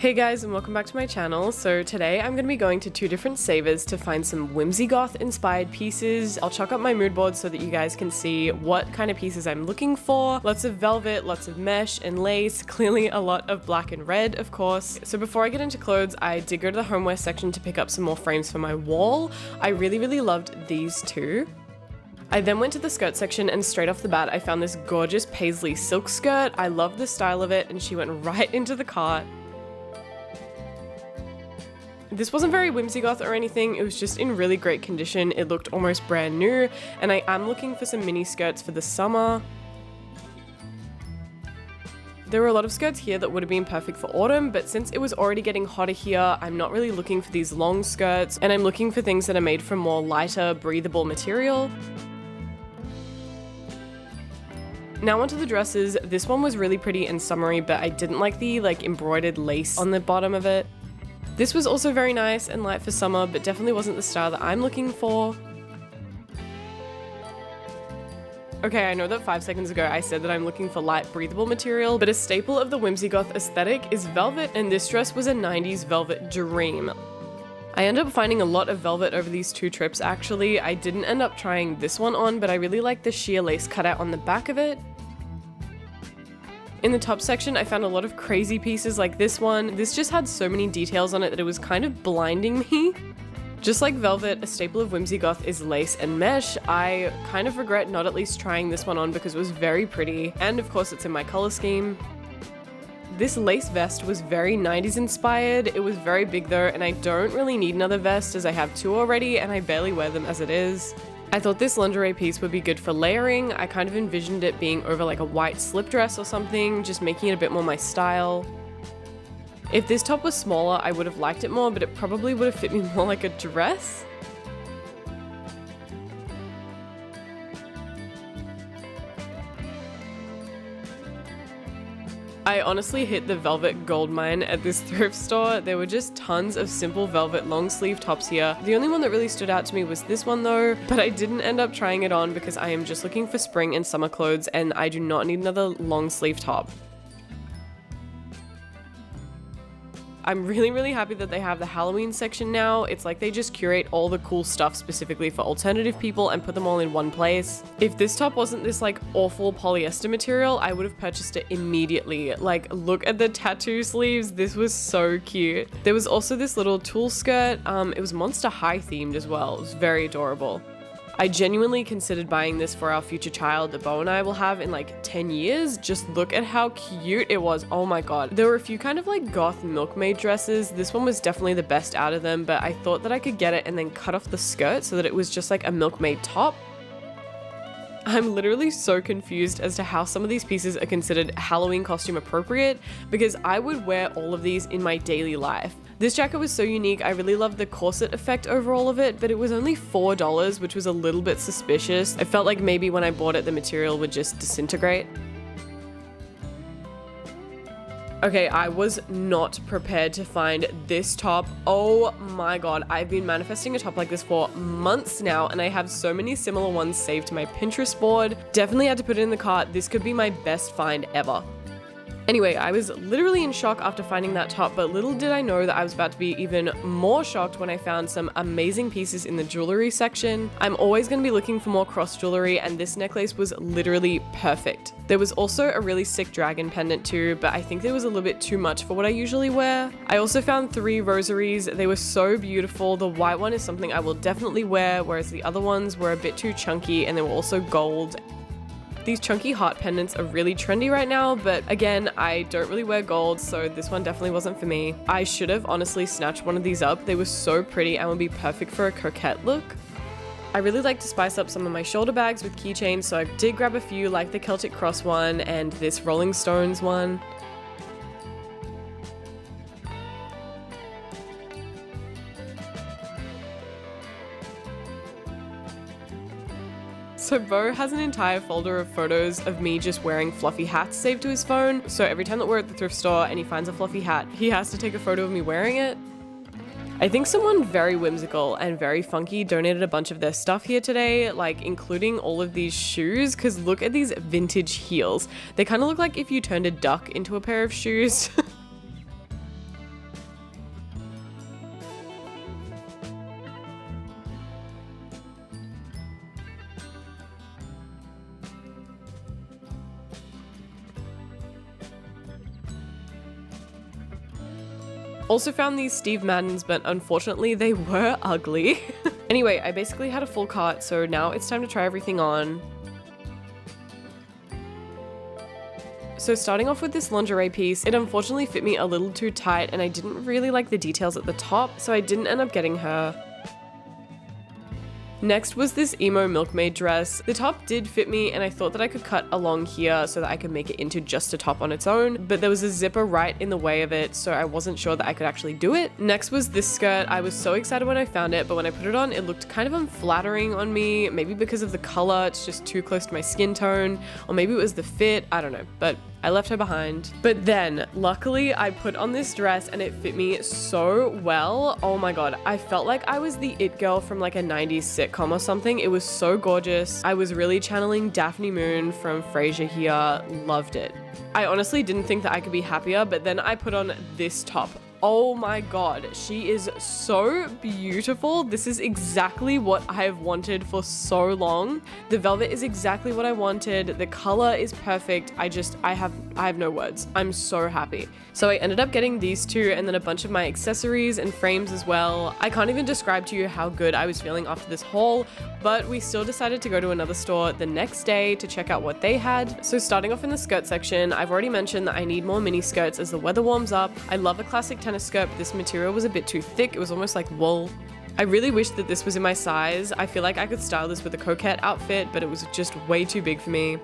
Hey guys, and welcome back to my channel. So today I'm going to be going to two different savers to find some whimsygoth inspired pieces. I'll chuck up my mood board so that you guys can see what kind of pieces I'm looking for. Lots of velvet, lots of mesh and lace, clearly a lot of black and red, of course. So before I get into clothes, I did go to the homeware section to pick up some more frames for my wall. I really loved these two. I then went to the skirt section and straight off the bat I found this gorgeous paisley silk skirt. I love the style of it and she went right into the cart. This wasn't very whimsygoth or anything, it was just in really great condition. It looked almost brand new, and I am looking for some mini skirts for the summer. There were a lot of skirts here that would have been perfect for autumn, but since it was already getting hotter here, I'm not really looking for these long skirts, and I'm looking for things that are made from more lighter, breathable material. Now onto the dresses. This one was really pretty and summery, but I didn't like the embroidered lace on the bottom of it. This was also very nice and light for summer, but definitely wasn't the style that I'm looking for. Okay, I know that 5 seconds ago I said that I'm looking for light, breathable material, but a staple of the whimsygoth aesthetic is velvet, and this dress was a 90s velvet dream. I ended up finding a lot of velvet over these two trips actually. I didn't end up trying this one on, but I really like the sheer lace cutout on the back of it. In the top section, I found a lot of crazy pieces like this one. This just had so many details on it that it was kind of blinding me. Just like velvet, a staple of whimsygoth is lace and mesh. I kind of regret not at least trying this one on because it was very pretty, and of course it's in my color scheme. This lace vest was very 90s inspired. It was very big though, and I don't really need another vest as I have two already and I barely wear them as it is. I thought this lingerie piece would be good for layering. I kind of envisioned it being over like a white slip dress or something, just making it a bit more my style. If this top was smaller, I would have liked it more, but it probably would have fit me more like a dress. I honestly hit the velvet goldmine at this thrift store. There were just tons of simple velvet long sleeve tops here. The only one that really stood out to me was this one though, but I didn't end up trying it on because I am just looking for spring and summer clothes and I do not need another long sleeve top. I'm really happy that they have the Halloween section now. It's like they just curate all the cool stuff specifically for alternative people and put them all in one place. If this top wasn't this like awful polyester material, I would have purchased it immediately. Like, look at the tattoo sleeves. This was so cute. There was also this little tulle skirt. It was Monster High themed as well. It was very adorable. I genuinely considered buying this for our future child that Bo and I will have in like 10 years. Just look at how cute it was. Oh my god. There were a few kind of like goth milkmaid dresses. This one was definitely the best out of them, but I thought that I could get it and then cut off the skirt so that it was just like a milkmaid top. I'm literally so confused as to how some of these pieces are considered Halloween costume appropriate because I would wear all of these in my daily life. This jacket was so unique. I really loved the corset effect over all of it, but it was only $4, which was a little bit suspicious. I felt like maybe when I bought it, the material would just disintegrate. Okay, I was not prepared to find this top. Oh my god, I've been manifesting a top like this for months now, and I have so many similar ones saved to my Pinterest board. Definitely had to put it in the cart. This could be my best find ever. Anyway, I was literally in shock after finding that top, but little did I know that I was about to be even more shocked when I found some amazing pieces in the jewelry section. I'm always going to be looking for more cross jewelry, and this necklace was literally perfect. There was also a really sick dragon pendant too, but I think it was a little bit too much for what I usually wear. I also found 3 rosaries. They were so beautiful. The white one is something I will definitely wear, whereas the other ones were a bit too chunky and they were also gold. These chunky heart pendants are really trendy right now, but again, I don't really wear gold, so this one definitely wasn't for me. I should have honestly snatched one of these up. They were so pretty and would be perfect for a coquette look. I really like to spice up some of my shoulder bags with keychains, so I did grab a few like the Celtic Cross one and this Rolling Stones one. So Bo has an entire folder of photos of me just wearing fluffy hats saved to his phone. So every time that we're at the thrift store and he finds a fluffy hat, he has to take a photo of me wearing it. I think someone very whimsical and very funky donated a bunch of their stuff here today, like including all of these shoes, because look at these vintage heels. They kind of look like if you turned a duck into a pair of shoes. Also found these Steve Maddens, but unfortunately they were ugly. Anyway, I basically had a full cart, so now it's time to try everything on. So starting off with this lingerie piece, it unfortunately fit me a little too tight and I didn't really like the details at the top, so I didn't end up getting her. Next was this emo milkmaid dress. The top did fit me and I thought that I could cut along here so that I could make it into just a top on its own, but there was a zipper right in the way of it, so I wasn't sure that I could actually do it. Next was this skirt. I was so excited when I found it, but when I put it on, it looked kind of unflattering on me, maybe because of the color, it's just too close to my skin tone, or maybe it was the fit, I don't know, but I left her behind. But then, luckily, I put on this dress and it fit me so well. Oh my god, I felt like I was the it girl from like a 90s sitcom or something. It was so gorgeous. I was really channeling Daphne Moon from Frasier here. Loved it. I honestly didn't think that I could be happier, but then I put on this top. Oh my god, she is so beautiful. This is exactly what I have wanted for so long. The velvet is exactly what I wanted. The color is perfect. I have no words. I'm so happy. So I ended up getting these two and then a bunch of my accessories and frames as well. I can't even describe to you how good I was feeling after this haul, but we still decided to go to another store the next day to check out what they had. So starting off in the skirt section, I've already mentioned that I need more mini skirts as the weather warms up. I love a classic tennis skirt, but this material was a bit too thick. It was almost like wool. I really wish that this was in my size. I feel like I could style this with a coquette outfit, but it was just way too big for me.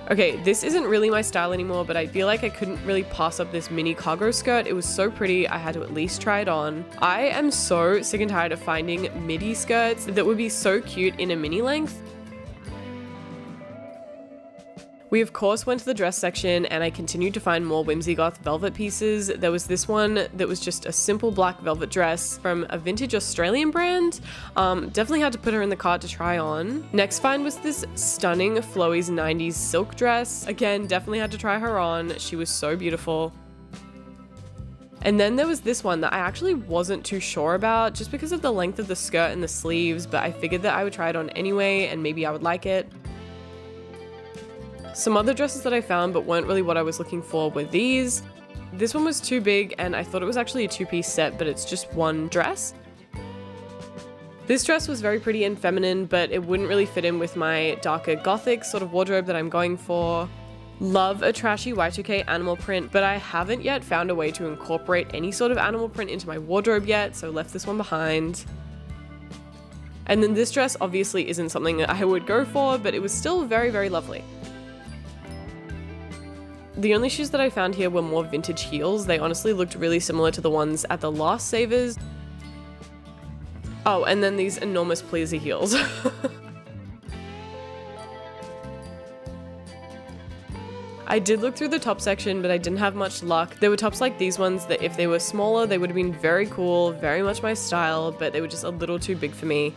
Okay, this isn't really my style anymore, but I feel like I couldn't really pass up this mini cargo skirt. It was so pretty, I had to at least try it on. I am so sick and tired of finding midi skirts that would be so cute in a mini length. We of course went to the dress section and I continued to find more whimsygoth velvet pieces. There was this one that was just a simple black velvet dress from a vintage Australian brand. Definitely had to put her in the cart to try on. Next find was this stunning Flowy's 90s silk dress. Again, definitely had to try her on. She was so beautiful. And then there was this one that I actually wasn't too sure about just because of the length of the skirt and the sleeves, but I figured that I would try it on anyway and maybe I would like it. Some other dresses that I found but weren't really what I was looking for were these. This one was too big and I thought it was actually a two-piece set, but it's just one dress. This dress was very pretty and feminine, but it wouldn't really fit in with my darker gothic sort of wardrobe that I'm going for. Love a trashy Y2K animal print, but I haven't yet found a way to incorporate any sort of animal print into my wardrobe yet, so left this one behind. And then this dress obviously isn't something that I would go for, but it was still very, very lovely. The only shoes that I found here were more vintage heels. They honestly looked really similar to the ones at the last Savers. Oh, and then these enormous pleaser heels. I did look through the top section, but I didn't have much luck. There were tops like these ones that if they were smaller, they would have been very cool, very much my style, but they were just a little too big for me.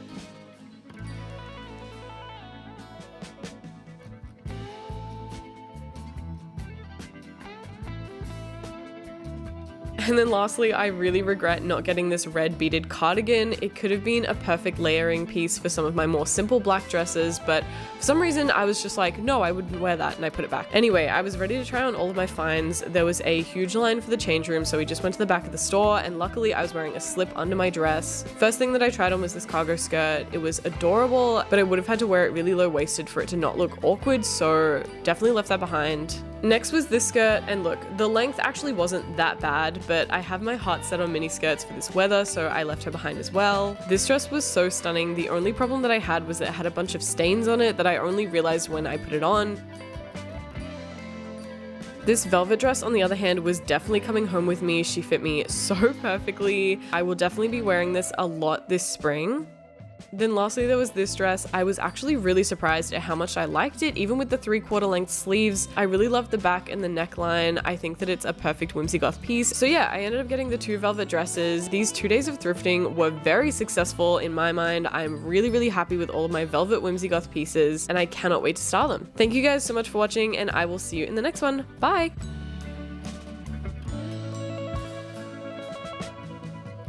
And then lastly, I really regret not getting this red beaded cardigan. It could have been a perfect layering piece for some of my more simple black dresses, but for some reason I was just like, no, I wouldn't wear that, and I put it back. Anyway, I was ready to try on all of my finds. There was a huge line for the change room, so we just went to the back of the store, and luckily I was wearing a slip under my dress. First thing that I tried on was this cargo skirt. It was adorable, but I would have had to wear it really low-waisted for it to not look awkward, so definitely left that behind. Next was this skirt, and look, the length actually wasn't that bad, but I have my heart set on mini skirts for this weather, so I left her behind as well. This dress was so stunning. The only problem that I had was that it had a bunch of stains on it that I only realized when I put it on. This velvet dress, on the other hand, was definitely coming home with me. She fit me so perfectly. I will definitely be wearing this a lot this spring. Then lastly, there was this dress. I was actually really surprised at how much I liked it, even with the 3/4 length sleeves. I really loved the back and the neckline. I think that it's a perfect whimsygoth piece. So yeah, I ended up getting the 2 velvet dresses. These 2 days of thrifting were very successful in my mind. I'm really, really happy with all of my velvet whimsygoth pieces, and I cannot wait to style them. Thank you guys so much for watching, and I will see you in the next one. Bye!